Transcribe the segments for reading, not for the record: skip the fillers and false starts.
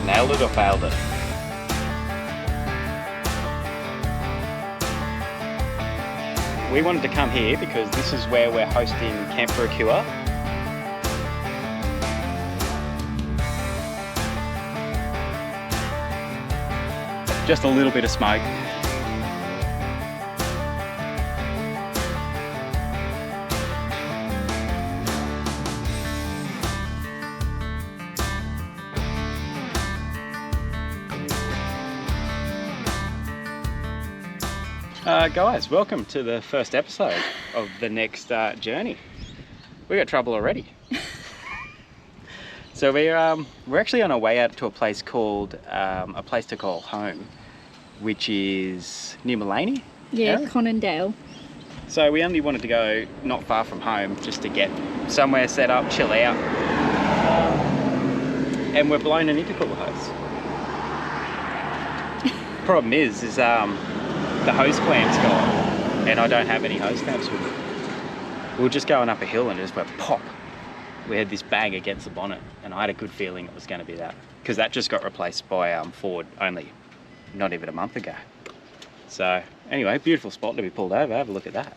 Nailed it or failed it? We wanted to come here because this is where we're hosting Camp for a Cure. Just a little bit of smoke. Guys, welcome to the first episode of the next journey. We got trouble already. So we're actually on our way out to a place called a place to call home, which is near Mullaney. Yeah, Conondale. So we only wanted to go not far from home just to get somewhere set up, chill out, and we're blown an intercooler hose. Problem is the hose clamp's gone, and I don't have any hose clamps with me. We were just going up a hill and it just went pop. We had this bang against the bonnet, and I had a good feeling it was going to be that, because that just got replaced by Ford only not even a month ago. So anyway, beautiful spot to be pulled over. Have a look at that.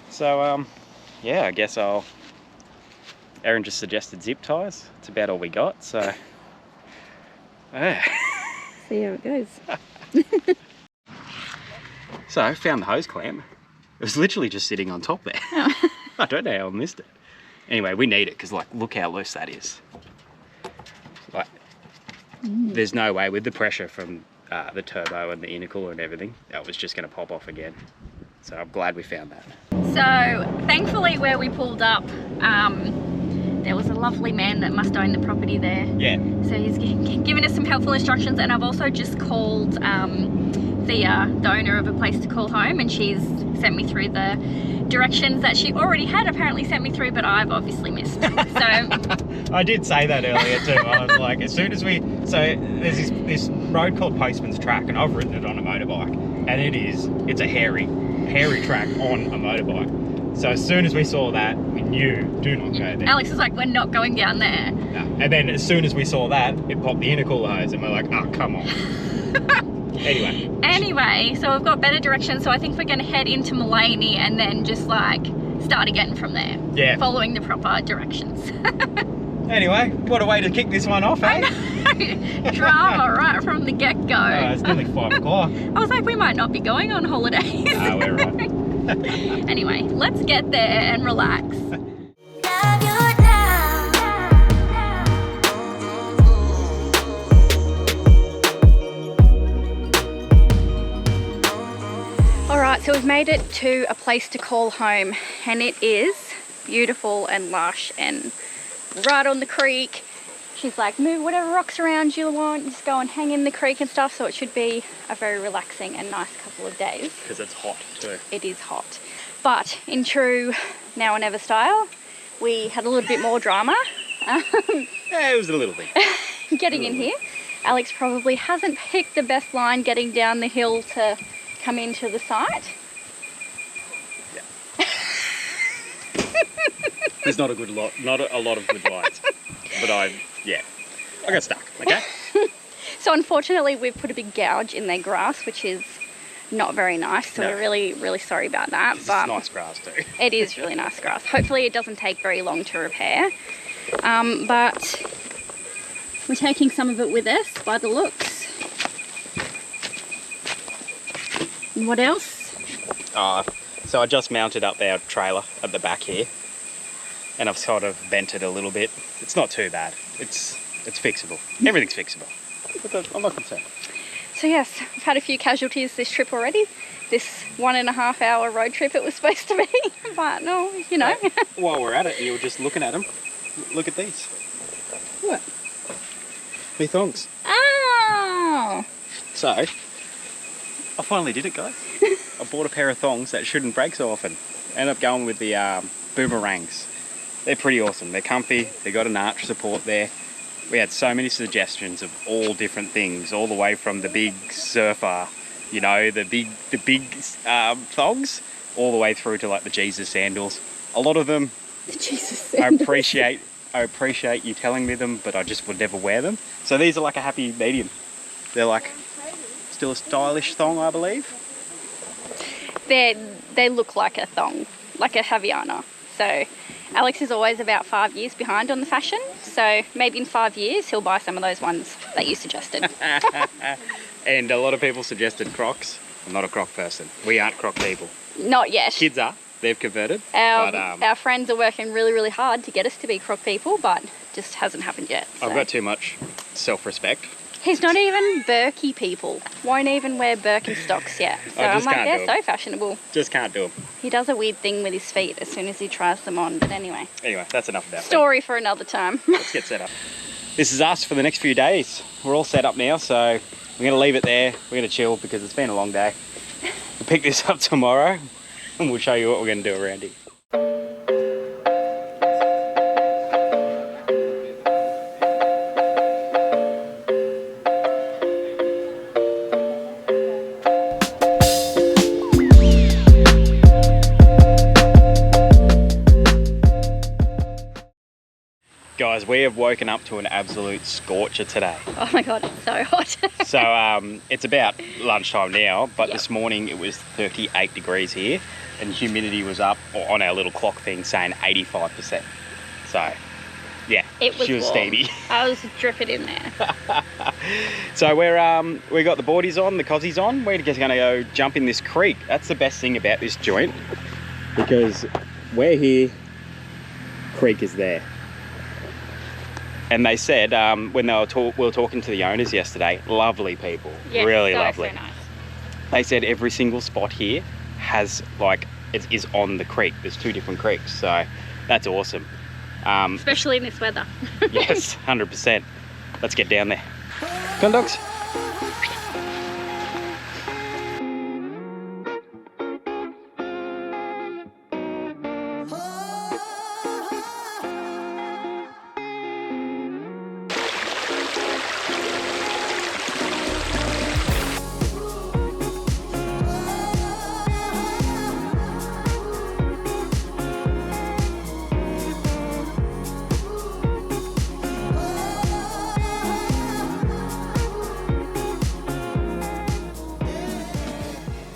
So yeah, I guess Erin just suggested zip ties. It's about all we got, so yeah. See how it goes. So I found the hose clamp. It was literally just sitting on top there. Oh. I don't know how I missed it. Anyway, we need it because, like, look how loose that is. Like, there's no way with the pressure from the turbo and the intercooler and everything, that was just going to pop off again. So I'm glad we found that. So thankfully where we pulled up, there was a lovely man that must own the property there. Yeah. So he's given us some helpful instructions, and I've also just called the owner of a place to call home, and she's sent me through the directions that she already had apparently sent me through, but I've obviously missed. So I did say that earlier too. I was like, as soon as so there's this road called Postman's Track, and I've ridden it on a motorbike, and it's a hairy track on a motorbike. So as soon as we saw that, we knew, do not go there. Alex was like, we're not going down there. No. And then as soon as we saw that, it popped the intercooler hose, and we're like, oh, come on. Anyway, so we've got better directions, so I think we're going to head into Mullaney and then just like start again from there. Yeah. Following the proper directions. Anyway, what a way to kick this one off, eh? Drama right from the get-go. Oh, it's nearly 5 o'clock. I was like, we might not be going on holidays. Ah, we're right. Anyway, let's get there and relax. Alright, so we've made it to a place to call home, and it is beautiful and lush and right on the creek. She's like, move whatever rocks around you want, just go and hang in the creek and stuff, so it should be a very relaxing and nice couple of days. Because it's hot too. It is hot. But in true now or never style, we had a little bit more drama. Yeah, it was a little bit. Getting in here. Alex probably hasn't picked the best line getting down the hill to come into the site. Yeah. There's not a lot of good lines. But I got stuck, okay? So unfortunately we've put a big gouge in their grass, which is not very nice, so no. We're really, really sorry about that. But it's nice grass too. It is really nice grass. Hopefully it doesn't take very long to repair. But we're taking some of it with us by the looks. And what else? So I just mounted up our trailer at the back here, and I've sort of bent it a little bit. It's not too bad. It's fixable. Everything's fixable. But I'm not concerned. So yes, I've had a few casualties this trip already. This 1.5 hour road trip it was supposed to be, but no, you know. While we're at it, you were just looking at them. Look at these. What? Me thongs. Oh! So, I finally did it, guys. I bought a pair of thongs that shouldn't break so often. Ended up going with the boomerangs. They're pretty awesome. They're comfy. They got an arch support there. We had so many suggestions of all different things, all the way from the big surfer, you know, the big thongs, all the way through to like the Jesus sandals. A lot of them, Jesus. I appreciate you telling me them, but I just would never wear them. So these are like a happy medium. They're like still a stylish thong, I believe. They look like a thong, like a Havaiana. So Alex is always about 5 years behind on the fashion. So maybe in 5 years he'll buy some of those ones that you suggested. And a lot of people suggested Crocs. I'm not a Croc person. We aren't Croc people. Not yet. Kids are. They've converted. Our friends are working really, really hard to get us to be Croc people, but just hasn't happened yet. So. I've got too much self-respect. He's not even Birky people. Won't even wear Birkenstocks yet. So I'm like, they're so fashionable. Just can't do them. He does a weird thing with his feet as soon as he tries them on, but anyway. Anyway, that's enough about that. Story for another time. Let's get set up. This is us for the next few days. We're all set up now, so we're going to leave it there. We're going to chill because it's been a long day. We'll pick this up tomorrow and we'll show you what we're going to do around here. Guys, we have woken up to an absolute scorcher today. Oh my God, it's so hot. So it's about lunchtime now, but This morning it was 38 degrees here and humidity was up on our little clock thing saying 85%. So yeah, she was steamy. I was dripping in there. So we got the boardies on, the cozies on. We're just gonna go jump in this creek. That's the best thing about this joint because we're here, creek is there. And they said, when we were talking to the owners yesterday, lovely people, really lovely. So nice. They said every single spot here has is on the creek. There's 2 different creeks, so that's awesome. Especially in this weather. Yes, 100%. Let's get down there. Come on, dogs.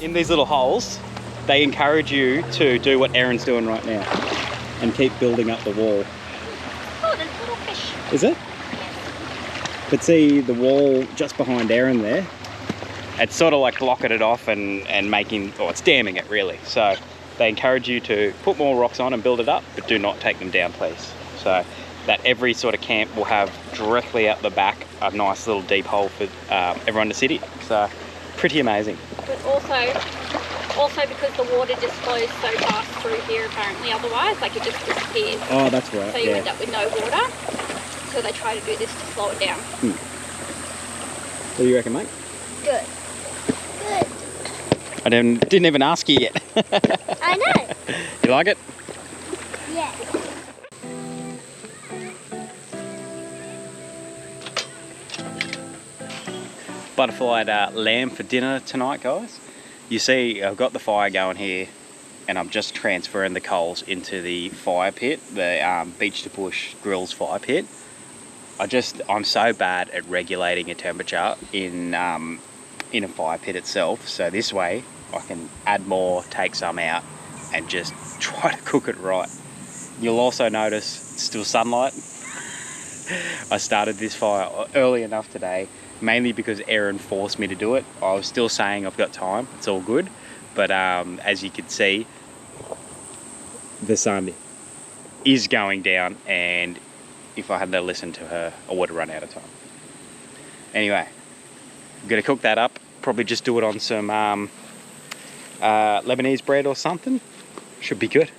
In these little holes, they encourage you to do what Erin's doing right now and keep building up the wall. Oh, there's little fish. Is it? But see the wall just behind Erin there, it's sort of like blocking it off and making, it's damming it really. So they encourage you to put more rocks on and build it up, but do not take them down, please. So that every sort of camp will have directly out the back a nice little deep hole for everyone to sit in. So pretty amazing. But also because the water just flows so fast through here apparently, otherwise it just disappears. Oh, that's right. So you end up with no water. So they try to do this to slow it down. What do you reckon, mate? Good. Good. I didn't even ask you yet. I know. You like it? Yeah. Butterflied lamb for dinner tonight, guys. You see, I've got the fire going here and I'm just transferring the coals into the fire pit, the Beach to Push Grills fire pit. I'm so bad at regulating a temperature in a fire pit itself, so this way I can add more, take some out and just try to cook it right. You'll also notice it's still sunlight. I started this fire early enough today, mainly because Erin forced me to do it. I was still saying I've got time, it's all good, but as you can see, the sun is going down, and if I had to listen to her, I would have run out of time. Anyway, I'm gonna cook that up, probably just do it on some Lebanese bread or something. Should be good.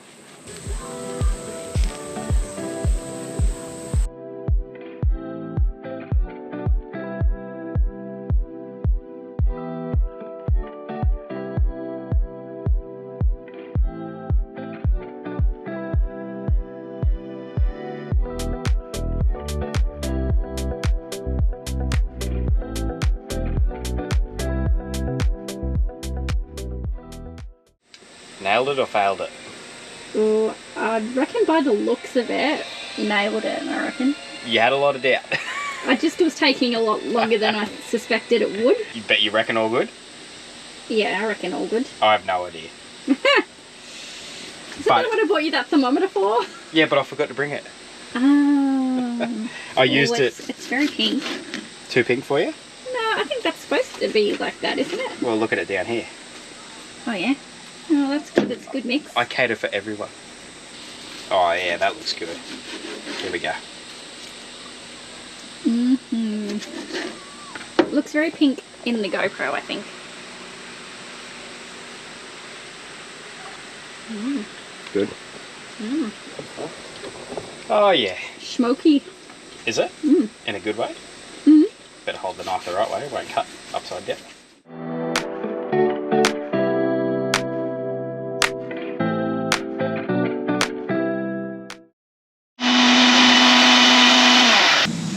Nailed it or failed it? Oh, I reckon by the looks of it, you nailed it, I reckon. You had a lot of doubt. I just was taking a lot longer than I suspected it would. You bet you reckon all good? Yeah, I reckon all good. I have no idea. Is that what I bought you that thermometer for? Yeah, but I forgot to bring it. I used it. It's very pink. Too pink for you? No, I think that's supposed to be like that, isn't it? Well, look at it down here. Oh yeah. Oh, that's good. That's a good mix. I cater for everyone. Oh yeah, that looks good. Here we go. Looks very pink in the GoPro, I think. Good. Oh yeah. Smoky. Is it? In a good way? Better hold the knife the right way, it won't cut upside down.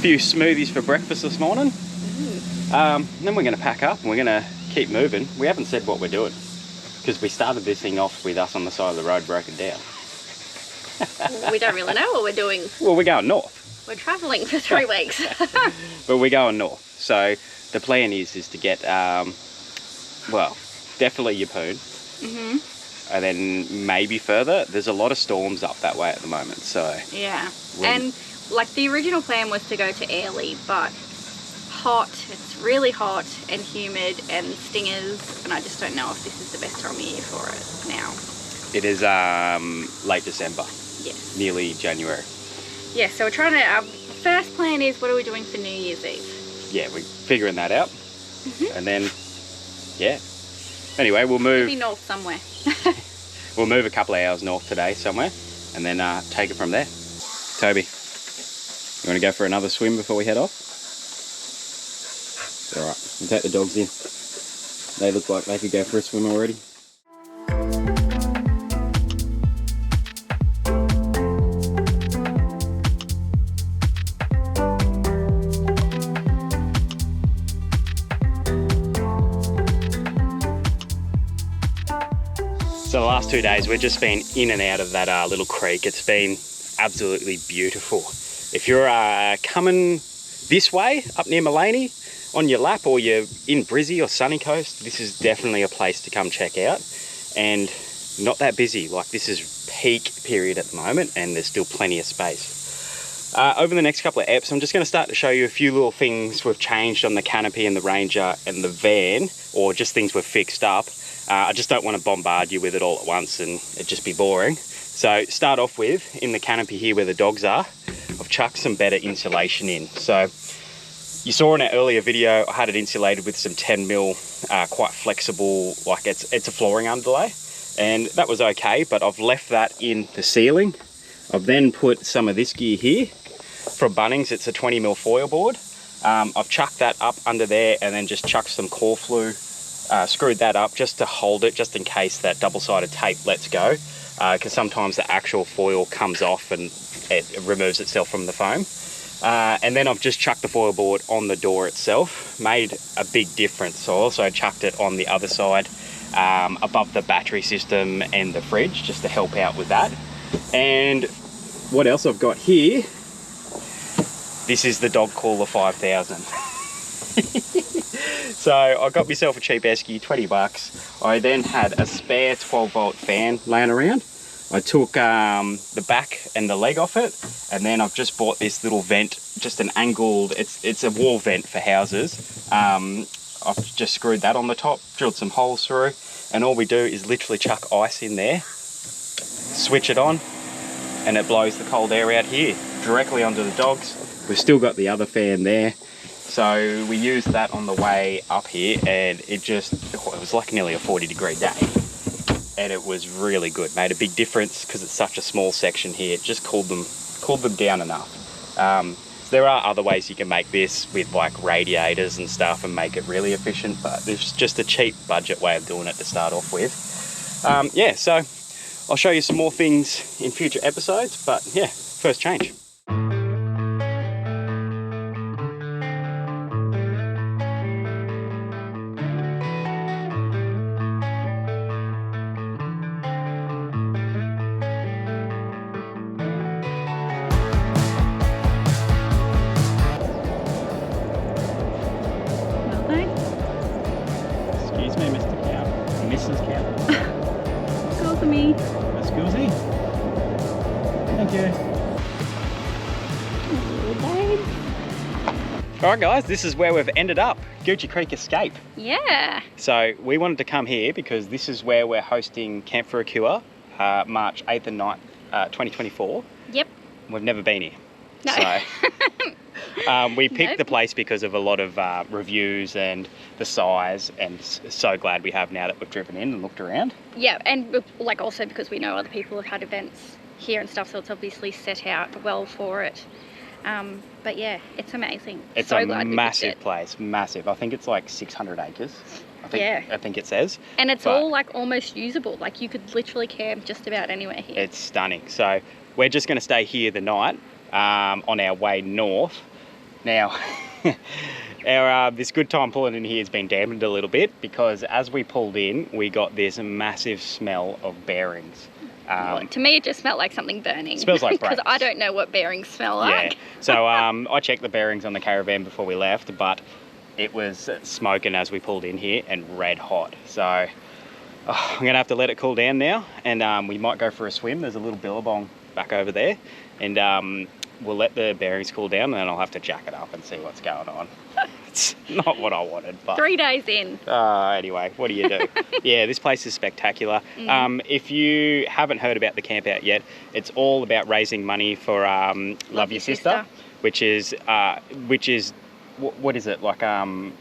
Few smoothies for breakfast this morning. Then we're going to pack up and we're going to keep moving. We haven't said what we're doing because we started this thing off with us on the side of the road broken down. We don't really know what we're doing. Well, we're going north. We're travelling for 3 weeks. But we're going north. So the plan is to get, well, definitely Yeppoon. And then maybe further. There's a lot of storms up that way at the moment. So yeah. And like the original plan was to go to Airlie, but hot, it's really hot and humid and stingers, and I just don't know if this is the best time of year for it now. It is late December. Yes. Nearly January. Yeah, so we're trying to, our first plan is what are we doing for New Year's Eve? Yeah, we're figuring that out. And then, yeah. Anyway, we'll move. Maybe north somewhere. We'll move a couple of hours north today somewhere, and then take it from there. Toby, you want to go for another swim before we head off? All right, we'll take the dogs in. They look like they could go for a swim already. So the last 2 days we've just been in and out of that little creek. It's been absolutely beautiful. If you're coming this way up near Mullaney on your lap, or you're in Brizzy or Sunny Coast, this is definitely a place to come check out. And not that busy. Like, this is peak period at the moment and there's still plenty of space. Over the next couple of eps, I'm just going to start to show you a few little things we've changed on the canopy and the Ranger and the van, or just things we've fixed up. I just don't want to bombard you with it all at once and it'd just be boring. So start off with, in the canopy here where the dogs are, I've chucked some better insulation in. So you saw in an earlier video, I had it insulated with some 10mm, quite flexible, like it's a flooring underlay. And that was okay, but I've left that in the ceiling. I've then put some of this gear here from Bunnings. It's a 20mm foil board. I've chucked that up under there and then just chucked some core flue, screwed that up just to hold it, just in case that double-sided tape lets go, because sometimes the actual foil comes off and it removes itself from the foam. And then I've just chucked the foil board on the door itself. Made a big difference. So I also chucked it on the other side, above the battery system and the fridge, just to help out with that. And what else I've got here, this is the dog cooler 5000. So I got myself a cheap esky, 20 bucks. I then had a spare 12-volt fan laying around. I took the back and the leg off it, and then I've just bought this little vent, just an angled, it's a wall vent for houses. I've just screwed that on the top, drilled some holes through, and all we do is literally chuck ice in there, switch it on, and it blows the cold air out here, directly onto the dogs. We've still got the other fan there. So we used that on the way up here, and it was like nearly a 40-degree day. And it was really good. Made a big difference because it's such a small section here. It just cooled them down enough. There are other ways you can make this with like radiators and stuff and make it really efficient, but it's just a cheap budget way of doing it to start off with. Yeah, so I'll show you some more things in future episodes, but yeah, first change. Mr. Cow. Mrs. Cow. Excuse me. Excuse. Thank you. Alright guys, this is where we've ended up. Gucci Creek Escape. Yeah. So we wanted to come here because this is where we're hosting Camp for a Cure, March 8th and 9th, 2024. Yep. We've never been here. No. So we picked the place because of a lot of reviews and the size, and so glad we have now that we've driven in and looked around. Yeah, and like also because we know other people have had events here and stuff, so it's obviously set out well for it. But yeah, it's amazing. It's so a glad massive place, massive. I think it's like 600 acres. I think it says. And it's all like almost usable. Like you could literally camp just about anywhere here. It's stunning. So we're just going to stay here the night on our way north. Now, this good time pulling in here has been dampened a little bit because as we pulled in, we got this massive smell of bearings. Well, to me, it just smelled like something burning. Smells like because brakes. I don't know what bearings smell like. Yeah. So I checked the bearings on the Caravan before we left, but it was smoking as we pulled in here and red hot. So I'm gonna have to let it cool down now, and we might go for a swim. There's a little billabong back over there, and we'll let the bearings cool down, and then I'll have to jack it up and see what's going on. It's not what I wanted, but 3 days in. Anyway, what do you do? Yeah, this place is spectacular. If you haven't heard about the camp out yet, it's all about raising money for Love Your Sister, which is what is it like?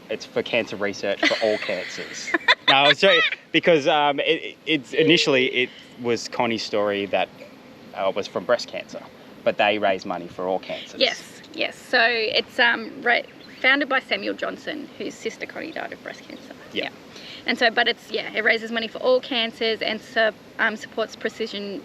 It's for cancer research for all cancers. No, sorry, because it's initially it was Connie's story that was from breast cancer, but they raise money for all cancers. Yes. So it's founded by Samuel Johnson, whose sister Connie died of breast cancer. Yeah. And so, but it raises money for all cancers and supports precision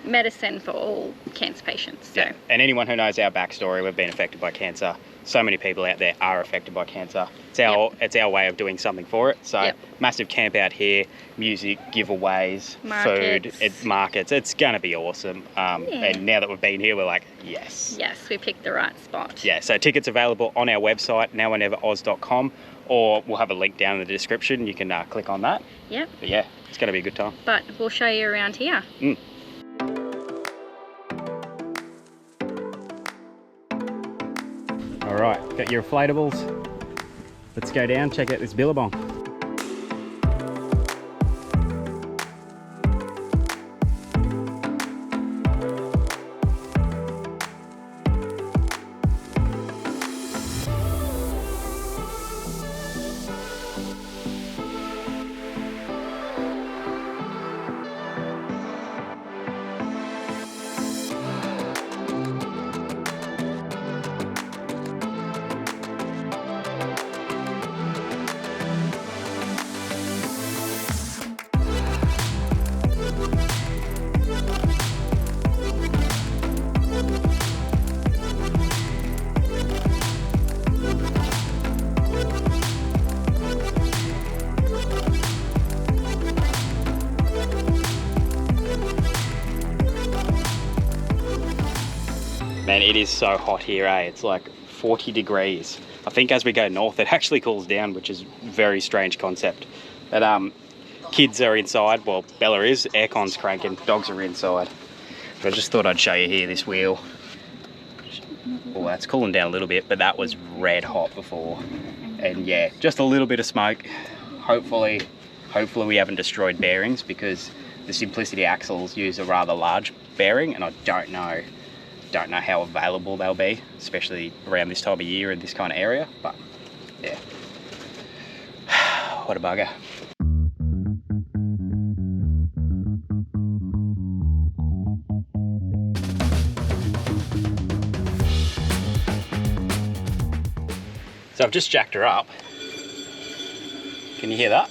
medicine for all cancer patients. So. Yeah. And anyone who knows our backstory, we've been affected by cancer. So many people out there are affected by cancer. It's our way of doing something for it. So massive camp out here, music, giveaways, markets. Food, markets. It's going to be awesome. And now that we've been here, we're like, yes. Yes, we picked the right spot. Yeah, so tickets available on our website, noworneveroz.com, or we'll have a link down in the description. You can click on that. Yep. But yeah, it's going to be a good time. But we'll show you around here. All right, got your inflatables. Let's go down, check out this billabong. Man, it is so hot here, eh? It's like 40 degrees. I think as we go north, it actually cools down, which is a very strange concept. But kids are inside, well, Bella is, aircon's cranking, dogs are inside. But I just thought I'd show you here, this wheel. Oh, that's cooling down a little bit, but that was red hot before. And yeah, just a little bit of smoke. Hopefully we haven't destroyed bearings, because the Simplicity axles use a rather large bearing, and I don't know how available they'll be, especially around this time of year in this kind of area. But yeah, what a bugger. So I've just jacked her up. Can you hear that?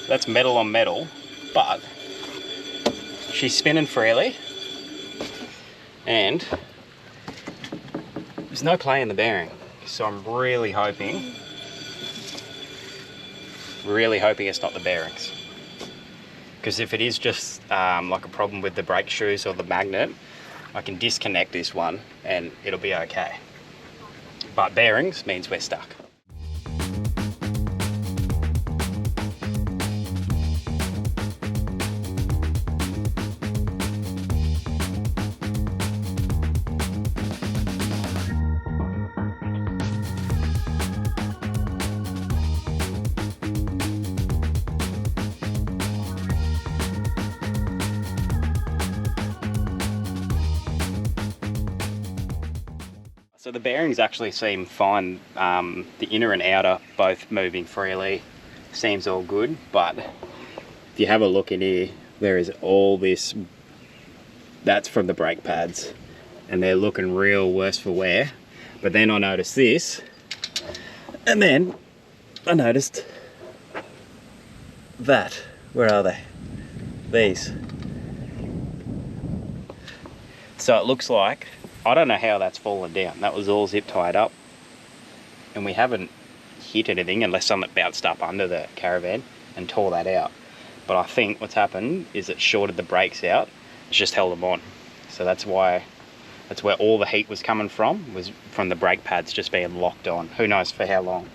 That's metal on metal, but she's spinning freely, and there's no play in the bearing. So I'm really hoping it's not the bearings. Because if it is just like a problem with the brake shoes or the magnet, I can disconnect this one and it'll be okay. But bearings means we're stuck. the bearings actually seem fine. The inner and outer both moving freely. Seems all good, but if you have a look in here, there is all this, that's from the brake pads, and they're looking real worse for wear. But then I noticed this, and then I noticed that. Where are they? These. So it looks like, I don't know how that's fallen down. That was all zip tied up, and we haven't hit anything unless something bounced up under the caravan and tore that out. But I think what's happened is it shorted the brakes out. It's just held them on. So that's where all the heat was coming from, was from the brake pads just being locked on. Who knows for how long.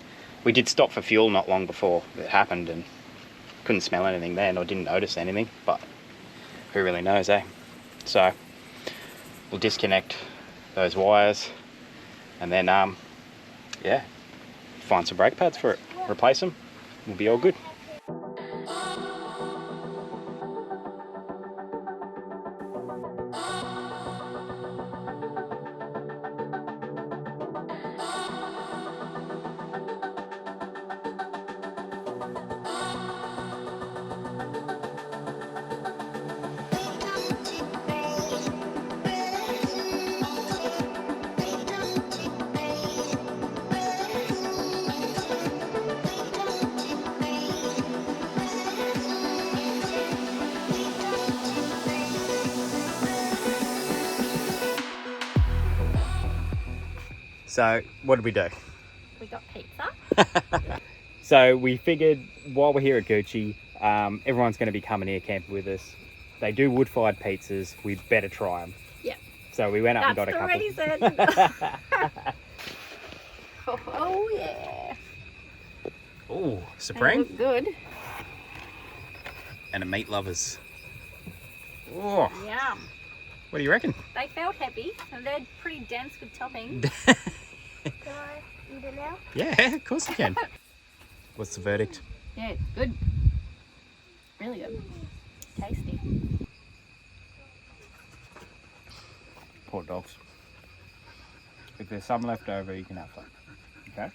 We did stop for fuel not long before it happened and couldn't smell anything then, or didn't notice anything, but who really knows, eh? So we'll disconnect those wires and then yeah, find some brake pads for it, replace them, we'll be all good. So what did we do? We got pizza. So we figured while we're here at Gucci, everyone's going to be coming here camping with us. They do wood-fired pizzas. We'd better try them. Yeah. So we went up and got a couple. That's the reason. Oh yeah. Oh, Supreme. They look good. And a meat lovers. Oh. Yum. What do you reckon? They felt heavy and they're pretty dense with topping. Can I eat it now? Yeah, of course you can. What's the verdict? Yeah, good. Really good. Tasty. Poor dogs. If there's some left over, you can have some. Okay?